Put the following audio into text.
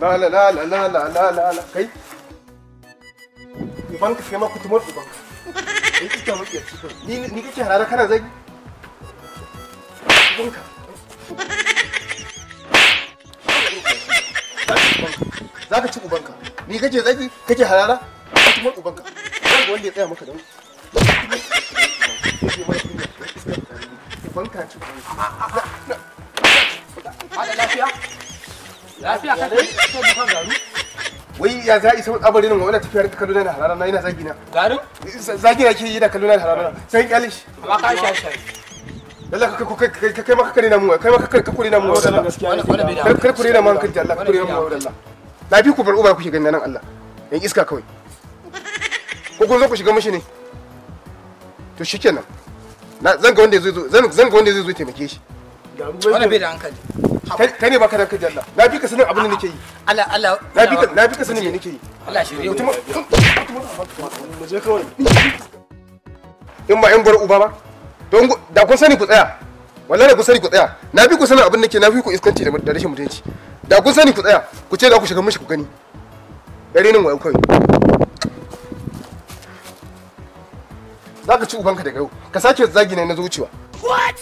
La la la la la la la la la kai. Ubanka kai ma kutumar ubanka. Kai kika muke ni kake harara kana zagi. Ubanka. Zaka ci ubanka. Ni kake zagi kake harara kutumar ubanka. Zaka wanda ya tsaya maka da ubanka ci ubanka. Hada lafiya? Lafiya ka dai? Ka garu? Wai ya za isa tsabarin nan wannan tafiyar ka kallo na harara na ina zagi na. Garin? Zagi na ke yi da kallo na harara. Sai kyale shi. Amma ka shi. Allah ka kai maka kare na mu kai maka ka kure na mu wallahi gaskiya. Kar kure na mu hankali Allah ka kure na mu wallahi. Lafi ku bar uba kuke ganin nan Allah. Yan iska kawai. Ko kun zo ku shiga mishi ne? To shikenan. Zan ga wanda zai zo zan ga wanda zai zo taimake shi. Wani bai da hankali. Kai ne baka da hankali Allah. Na bi ka sanin abin da nake yi. Allah. Na bi ka sanin me nake yi. Allah shirye mu. Mu je kawai. In ba in bar uba ba. Don da kun sani ku tsaya. Wallahi da kun sani ku tsaya. Na bi ku sanin abin da nake na fi ku iskanci da rashin mutunci. Da kun sani ku tsaya. Ku ce za ku shiga mishi ku gani. Dare nan wayo kai. Za ka ci ubanka daga yau. Ka sake zagi na zuciya. What?